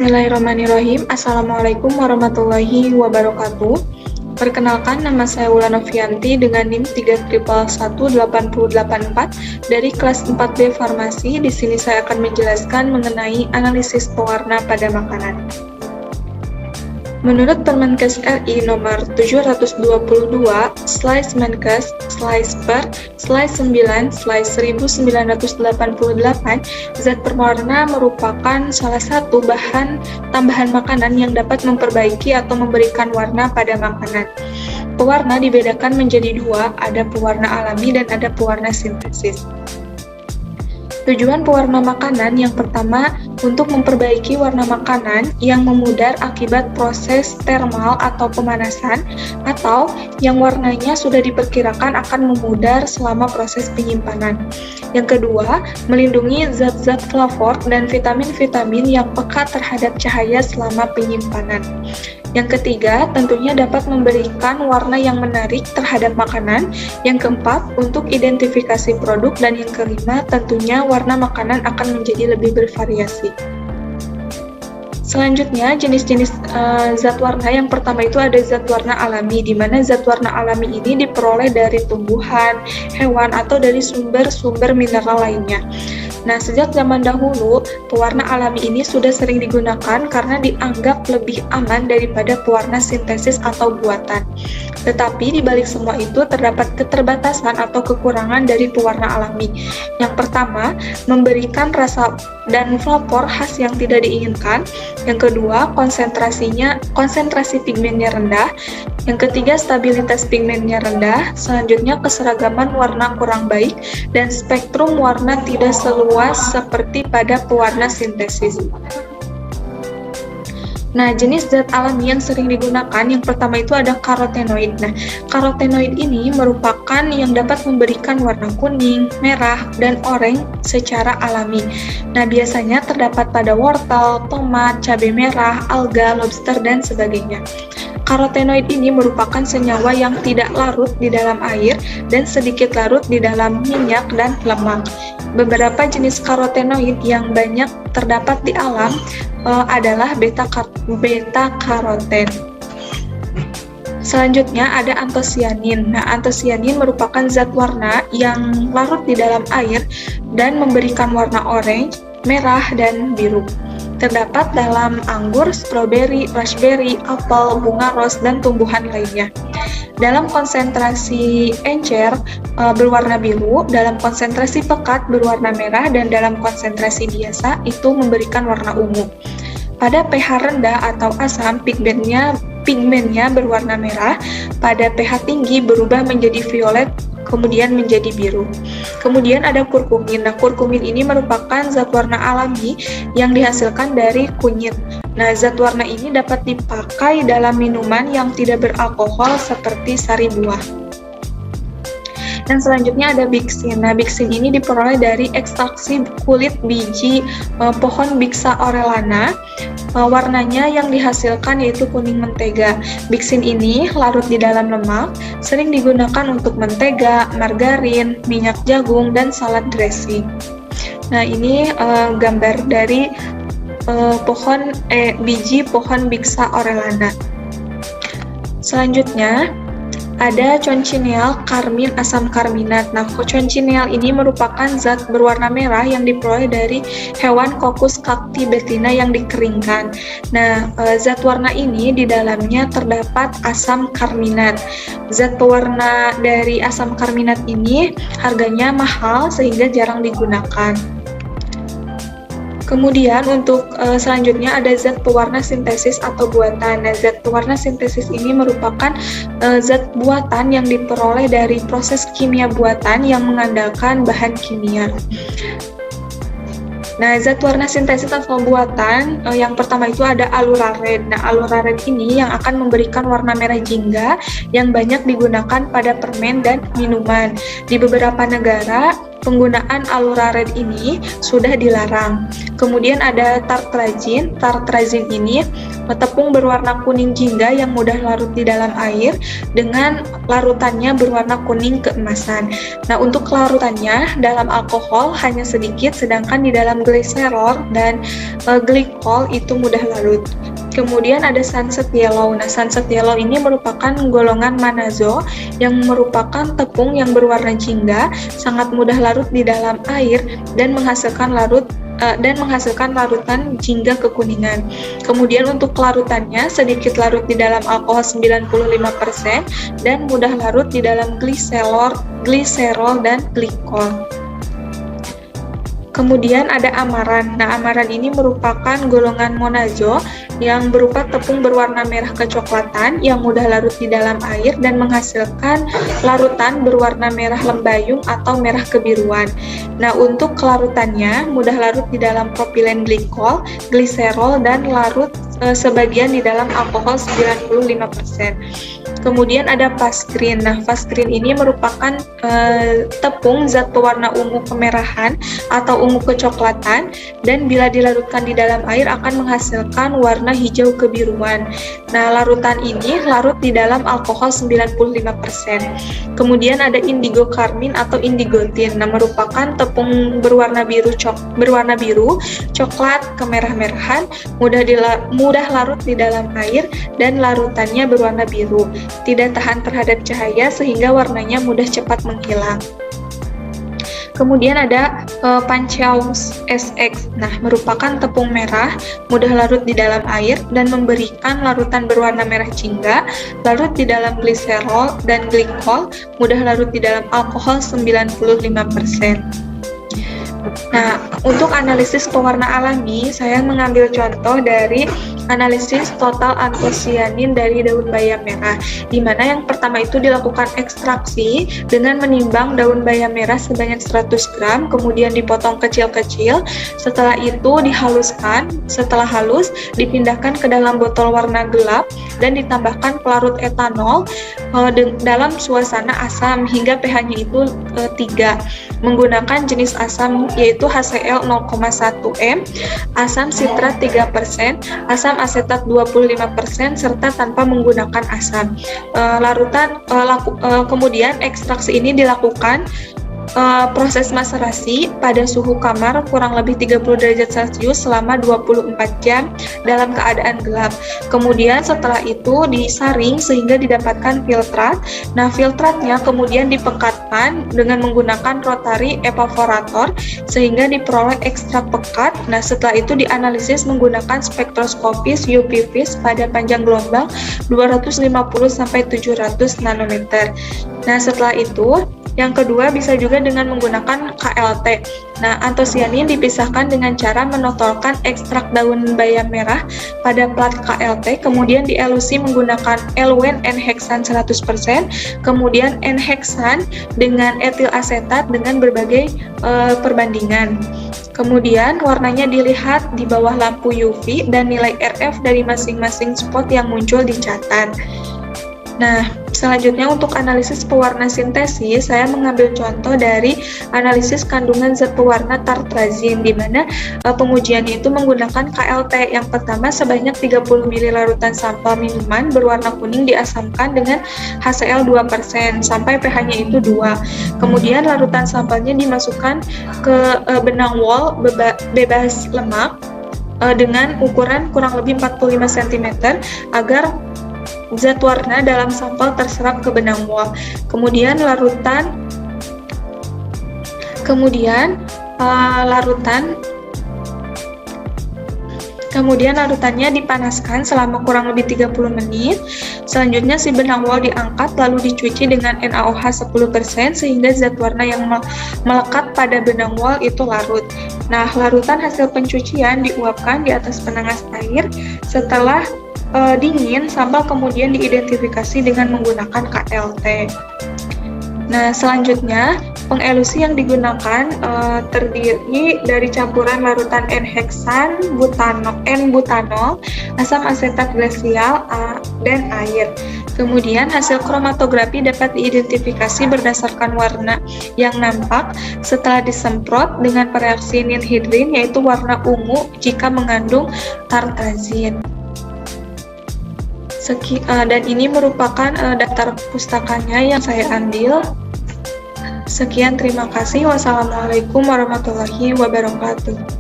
Bismillahirrahmanirrahim. Assalamualaikum warahmatullahi wabarakatuh. Perkenalkan, nama saya Wulan Novianti dengan NIM 3111884 dari kelas 4B Farmasi. Di sini saya akan menjelaskan mengenai analisis pewarna pada makanan. Menurut Permenkes RI nomor 722, Slice Menkes, Slice per, Slice 9, Slice 1988, zat pewarna merupakan salah satu bahan tambahan makanan yang dapat memperbaiki atau memberikan warna pada makanan. Pewarna dibedakan menjadi dua, ada pewarna alami dan ada pewarna sintesis. Tujuan pewarna makanan yang pertama untuk memperbaiki warna makanan yang memudar akibat proses termal atau pemanasan atau yang warnanya sudah diperkirakan akan memudar selama proses penyimpanan. Yang kedua, melindungi zat-zat flavor dan vitamin-vitamin yang peka terhadap cahaya selama penyimpanan. Yang ketiga, tentunya dapat memberikan warna yang menarik terhadap makanan. Yang keempat, untuk identifikasi produk. Dan yang kelima, tentunya warna makanan akan menjadi lebih bervariasi. Selanjutnya, jenis-jenis zat warna yang pertama itu ada zat warna alami, di mana zat warna alami ini diperoleh dari tumbuhan, hewan, atau dari sumber-sumber mineral lainnya. Nah, sejak zaman dahulu, pewarna alami ini sudah sering digunakan karena dianggap lebih aman daripada pewarna sintesis atau buatan. Tetapi di balik semua itu terdapat keterbatasan atau kekurangan dari pewarna alami. Yang pertama, memberikan rasa dan flavor khas yang tidak diinginkan. Yang kedua, konsentrasi pigmennya rendah. Yang ketiga, stabilitas pigmennya rendah. Selanjutnya, keseragaman warna kurang baik dan spektrum warna tidak seluas seperti pada pewarna sintesis. Nah, jenis zat alami yang sering digunakan yang pertama itu ada karotenoid. Nah, karotenoid ini merupakan yang dapat memberikan warna kuning, merah, dan oranye secara alami. Nah, biasanya terdapat pada wortel, tomat, cabai merah, alga, lobster, dan sebagainya. Karotenoid ini merupakan senyawa yang tidak larut di dalam air dan sedikit larut di dalam minyak dan lemak. Beberapa jenis karotenoid yang banyak terdapat di alam adalah beta-karoten. Selanjutnya ada antosianin. Nah, antosianin merupakan zat warna yang larut di dalam air dan memberikan warna orange, merah, dan biru. Terdapat dalam anggur, stroberi, raspberry, apel, bunga ros, dan tumbuhan lainnya. Dalam konsentrasi encer berwarna biru, dalam konsentrasi pekat berwarna merah, dan dalam konsentrasi biasa itu memberikan warna ungu. Pada pH rendah atau asam, pigmennya berwarna merah. Pada pH tinggi berubah menjadi violet, kemudian menjadi biru. Kemudian ada kurkumin. Nah, kurkumin ini merupakan zat warna alami yang dihasilkan dari kunyit. Nah, zat warna ini dapat dipakai dalam minuman yang tidak beralkohol seperti sari buah. Dan selanjutnya ada biksin. Nah, biksin ini diperoleh dari ekstraksi kulit biji pohon Bixa orellana. Warnanya yang dihasilkan yaitu kuning mentega. Biksin ini larut di dalam lemak, sering digunakan untuk mentega, margarin, minyak jagung, dan salad dressing. Nah, ini gambar dari biji pohon Bixa orellana. Selanjutnya ada cochineal karmin asam karminat. Nah, cochineal ini merupakan zat berwarna merah yang diperoleh dari hewan Coccus cacti betina yang dikeringkan. Nah, zat warna ini di dalamnya terdapat asam karminat. Zat pewarna dari asam karminat ini harganya mahal sehingga jarang digunakan. Kemudian untuk selanjutnya ada zat pewarna sintesis atau buatan. Nah, zat pewarna sintesis ini merupakan zat buatan yang diperoleh dari proses kimia buatan yang mengandalkan bahan kimia. Nah, zat warna sintesis atau buatan yang pertama itu ada aluraren. Nah, aluraren ini yang akan memberikan warna merah jingga yang banyak digunakan pada permen dan minuman. Di beberapa negara, penggunaan alurared ini sudah dilarang. Kemudian ada tartrazin. Tartrazin ini tepung berwarna kuning jingga yang mudah larut di dalam air dengan larutannya berwarna kuning keemasan. Nah, untuk larutannya dalam alkohol hanya sedikit, sedangkan di dalam gliserol dan glikol itu mudah larut. Kemudian ada sunset yellow. Nah, sunset yellow ini merupakan golongan manazo yang merupakan tepung yang berwarna jingga, sangat mudah larut di dalam air dan menghasilkan larutan jingga kekuningan. Kemudian untuk larutannya sedikit larut di dalam alkohol 95% dan mudah larut di dalam gliserol dan glikol. Kemudian ada amaran. Nah, amaran ini merupakan golongan monazo yang berupa tepung berwarna merah kecoklatan yang mudah larut di dalam air dan menghasilkan larutan berwarna merah lembayung atau merah kebiruan. Nah, untuk kelarutannya mudah larut di dalam propilen glikol, gliserol, dan larut sebagian di dalam alkohol 95%. Kemudian ada pasgreen. Nah, pasgreen ini merupakan tepung zat pewarna ungu kemerahan atau ungu kecoklatan dan bila dilarutkan di dalam air akan menghasilkan warna hijau kebiruan. Nah, larutan ini larut di dalam alkohol 95%. Kemudian ada indigo karmin atau indigotin. Nah, merupakan tepung berwarna biru coklat kemerah-merahan, mudah larut di dalam air dan larutannya berwarna biru. Tidak tahan terhadap cahaya sehingga warnanya mudah cepat menghilang. Kemudian ada Panchaus SX. Nah, merupakan tepung merah, mudah larut di dalam air dan memberikan larutan berwarna merah jingga, larut di dalam gliserol dan glikol, mudah larut di dalam alkohol 95%. Nah, untuk analisis pewarna alami, saya mengambil contoh dari analisis total antosianin dari daun bayam merah, di mana yang pertama itu dilakukan ekstraksi dengan menimbang daun bayam merah sebanyak 100 gram, kemudian dipotong kecil-kecil, setelah itu dihaluskan, setelah halus dipindahkan ke dalam botol warna gelap dan ditambahkan pelarut etanol dalam suasana asam hingga pH-nya itu 3, menggunakan jenis asam yaitu HCl 0,1 m, asam sitrat 3%, asam asetat 25%, serta tanpa menggunakan asam. Kemudian ekstraksi ini dilakukan proses maserasi pada suhu kamar kurang lebih 30 derajat Celcius selama 24 jam dalam keadaan gelap. Kemudian setelah itu disaring sehingga didapatkan filtrat. Nah, filtratnya kemudian dipekatkan dengan menggunakan rotary evaporator sehingga diperoleh ekstrak pekat. Nah, setelah itu dianalisis menggunakan spektroskopis UV vis pada panjang gelombang 250 sampai 700 nanometer. Nah, setelah itu yang kedua bisa juga dengan menggunakan KLT. Nah, antosianin dipisahkan dengan cara menotolkan ekstrak daun bayam merah pada plat KLT, kemudian dielusi menggunakan eluen N-heksan 100%, kemudian N-heksan dengan etil asetat dengan berbagai perbandingan. Kemudian warnanya dilihat di bawah lampu UV dan nilai RF dari masing-masing spot yang muncul dicatat. Nah, selanjutnya untuk analisis pewarna sintesis, saya mengambil contoh dari analisis kandungan zat pewarna tartrazin, di mana pengujiannya itu menggunakan KLT. Yang pertama, sebanyak 30 ml larutan sampel minuman berwarna kuning diasamkan dengan HCl 2% sampai pH-nya itu 2. Kemudian larutan sampelnya dimasukkan ke benang wol bebas lemak dengan ukuran kurang lebih 45 cm agar zat warna dalam sampel terserap ke benang wol. Kemudian larutannya dipanaskan selama kurang lebih 30 menit. Selanjutnya si benang wol diangkat lalu dicuci dengan NaOH 10% sehingga zat warna yang melekat pada benang wol itu larut. Nah, larutan hasil pencucian diuapkan di atas penanas air. Setelah dingin, sampel kemudian diidentifikasi dengan menggunakan KLT. Nah, selanjutnya pengelusi yang digunakan terdiri dari campuran larutan N-heksan, N-butanol, asam asetat glasial, dan air. Kemudian hasil kromatografi dapat diidentifikasi berdasarkan warna yang nampak setelah disemprot dengan reaksi ninhidrin, yaitu warna ungu jika mengandung tartazin. Dan ini merupakan daftar pustakanya yang saya ambil. Sekian, terima kasih. Wassalamualaikum warahmatullahi wabarakatuh.